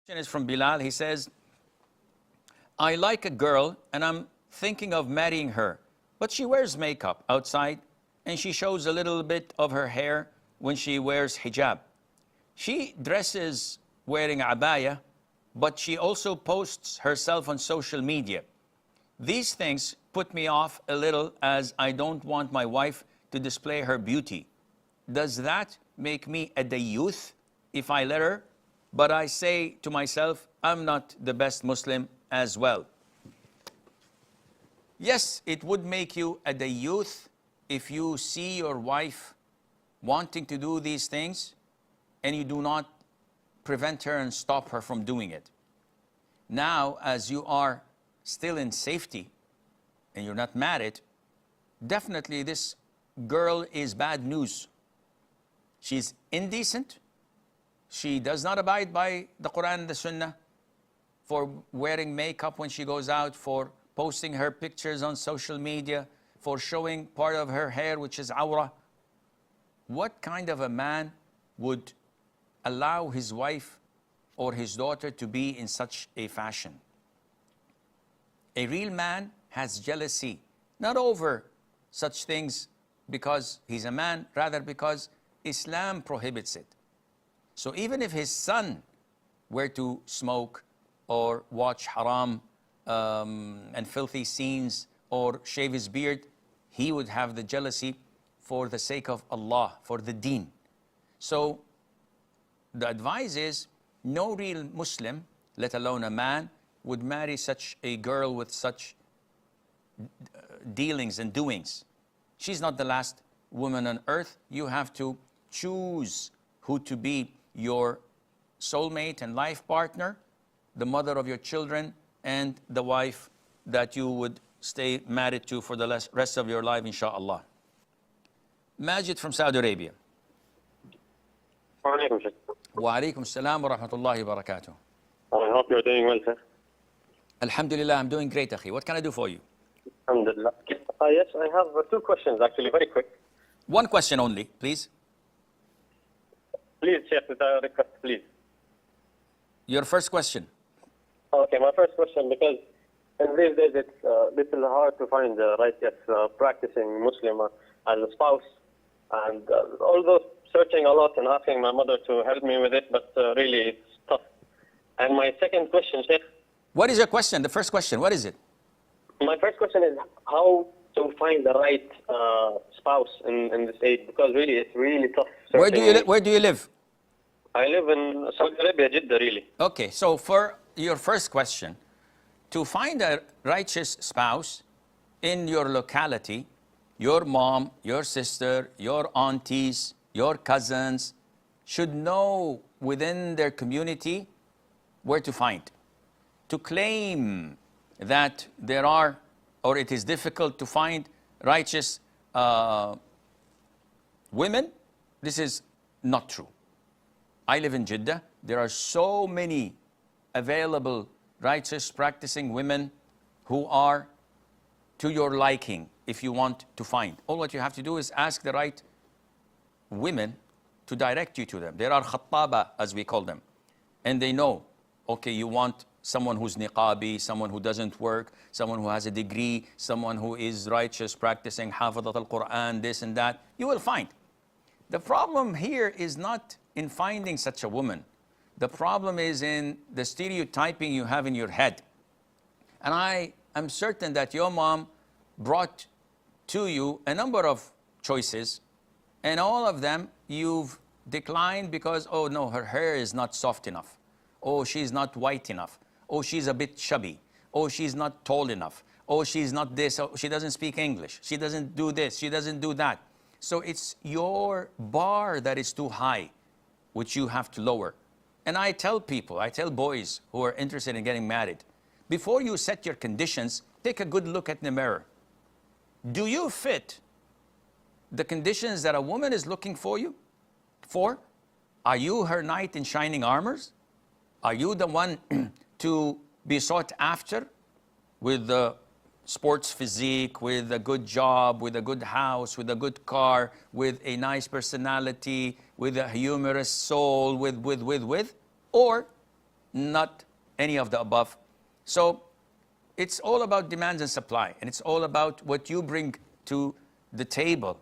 Is from Bilal. He says, I like a girl and I'm thinking of marrying her, but she wears makeup outside and she shows a little bit of her hair when she wears hijab. She dresses wearing abaya, but she also posts herself on social media. These things put me off a little as I don't want my wife to display her beauty. Does that make me a dayyuth if I let her? But I say to myself, I'm not the best Muslim as well. Yes, it would make you a dayyuth if you see your wife wanting to do these things and you do not prevent her and stop her from doing it. Now, as you are still in safety and you're not married, definitely this girl is bad news. She's indecent. She does not abide by the Qur'an and the Sunnah for wearing makeup when she goes out, for posting her pictures on social media, for showing part of her hair, which is awrah. What kind of a man would allow his wife or his daughter to be in such a fashion? A real man has jealousy, not over such things because he's a man, rather because Islam prohibits it. So even if his son were to smoke or watch haram and filthy scenes or shave his beard, he would have the jealousy for the sake of Allah, for the deen. So the advice is, no real Muslim, let alone a man, would marry such a girl with such dealings and doings. She's not the last woman on earth. You have to choose who to be your soulmate and life partner, the mother of your children, and the wife that you would stay married to for the rest of your life, inshallah. Majid from Saudi Arabia. Wa alaikum salam wa rahmatullahi wa barakatuh. I hope you're doing well, sir. Alhamdulillah, I'm doing great, akhi. What can I do for you? Alhamdulillah. Yes, I have two questions, actually, very quick. One question only, please. Please, Sheikh, with a request, please. Your first question. Okay, my first question, because in these days it's a little hard to find the righteous practicing Muslim as a spouse. And although searching a lot and asking my mother to help me with it, but really it's tough. And my second question, Sheikh. What is your question? The first question, what is it? My first question is how to find the right spouse in this age, because really it's really tough. Where do you live? I live in Saudi Arabia, Jeddah, really. Okay, so for your first question, to find a righteous spouse in your locality, your mom, your sister, your aunties, your cousins should know within their community where to find. To claim that there are, or it is difficult to find righteous women, this is not true. I live in Jeddah. There are so many available righteous practicing women who are to your liking if you want to find. All what you have to do is ask the right women to direct you to them. There are khattaba, as we call them. And they know, okay, you want someone who's niqabi, someone who doesn't work, someone who has a degree, someone who is righteous, practicing hafidat al-Qur'an, this and that. You will find. The problem here is not in finding such a woman. The problem is in the stereotyping you have in your head. And I am certain that your mom brought to you a number of choices, and all of them you've declined because, oh no, her hair is not soft enough. Oh, she's not white enough. Oh, she's a bit chubby. Oh, she's not tall enough. Oh, she's not this. Oh, she doesn't speak English. She doesn't do this. She doesn't do that. So it's your bar that is too high, which you have to lower. And I tell people, I tell boys who are interested in getting married, before you set your conditions, take a good look at the mirror. Do you fit the conditions that a woman is looking for you for? Are you her knight in shining armors? Are you the one to be sought after with the sports physique, with a good job, with a good house, with a good car, with a nice personality, with a humorous soul, with? Or not any of the above. So it's all about demand and supply, and it's all about what you bring to the table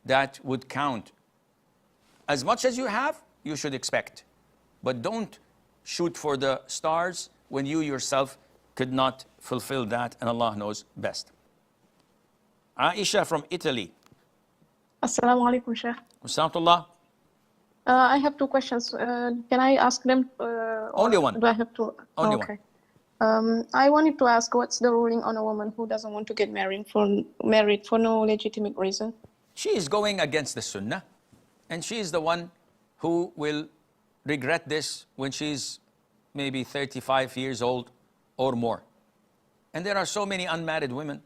that would count. As much as you have, you should expect. But don't shoot for the stars when you yourself could not fulfill that, and Allah knows best. Aisha from Italy. Assalamu alaikum, Sheikh. Assalamualaikum. I have two questions. Can I ask them? Only one. Do I have to? Only okay. I wanted to ask, what's the ruling on a woman who doesn't want to get married for no legitimate reason? She is going against the Sunnah, and she is the one who will regret this when she's maybe 35 years old or more. And there are so many unmarried women.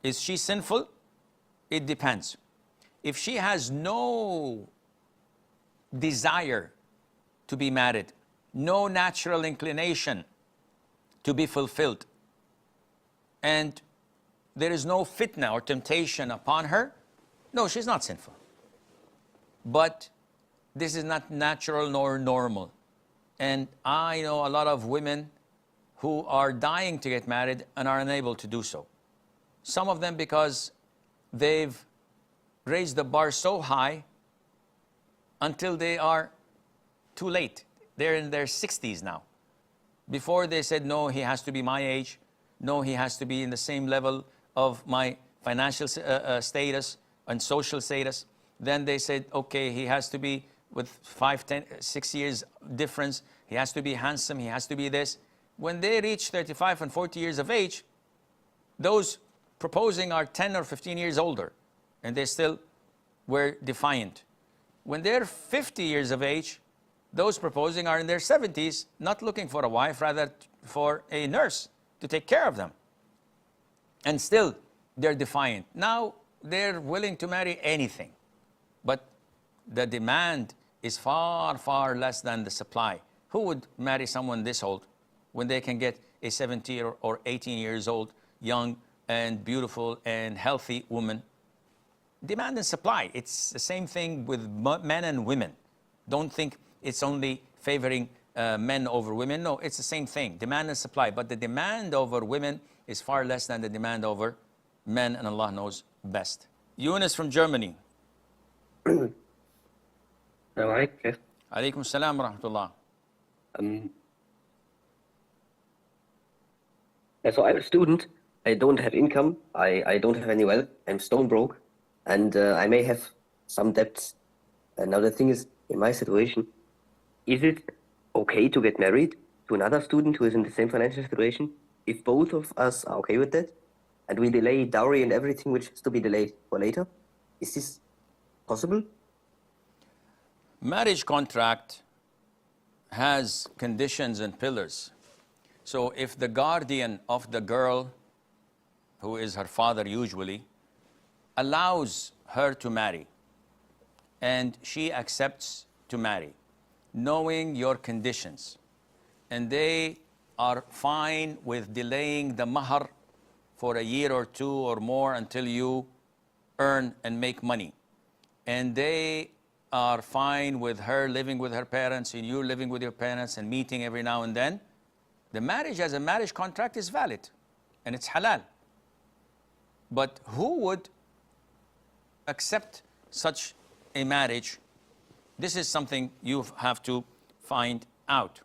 Is she sinful? It depends. If she has no desire to be married, no natural inclination to be fulfilled, and there is no fitna or temptation upon her, no, she's not sinful. But this is not natural nor normal. And I know a lot of women who are dying to get married and are unable to do so. Some of them because they've raised the bar so high until they are too late. They're in their 60s now. Before they said, no, he has to be my age. No, he has to be in the same level of my financial status and social status. Then they said, okay, he has to be with 5, 10, 6 years difference. He has to be handsome. He has to be this. When they reach 35 and 40 years of age, those proposing are 10 or 15 years older, and they still were defiant. When they're 50 years of age, those proposing are in their 70s, not looking for a wife, rather for a nurse to take care of them. And still, they're defiant. Now, they're willing to marry anything. But the demand is far, far less than the supply. Who would marry someone this old when they can get a 17 or 18 years old, young and beautiful and healthy woman? Demand and supply. It's the same thing with men and women. Don't think it's only favoring men over women. No, it's the same thing, demand and supply. But the demand over women is far less than the demand over men, and Allah knows best. Yunus from Germany. Alaikum salam wa rahmatullah. So I'm a student. I don't have income. I don't have any wealth. I'm stone broke. And I may have some debts. And now the thing is, in my situation, is it okay to get married to another student who is in the same financial situation? If both of us are okay with that, and we delay dowry and everything which has to be delayed for later, is this possible? Marriage contract has conditions and pillars. So if the guardian of the girl, who is her father usually, allows her to marry, and she accepts to marry, knowing your conditions, and they are fine with delaying the mahar for a year or two or more until you earn and make money, and they are fine with her living with her parents and you living with your parents and meeting every now and then, the marriage as a marriage contract is valid and it's halal. But who would accept such a marriage? This is something you have to find out.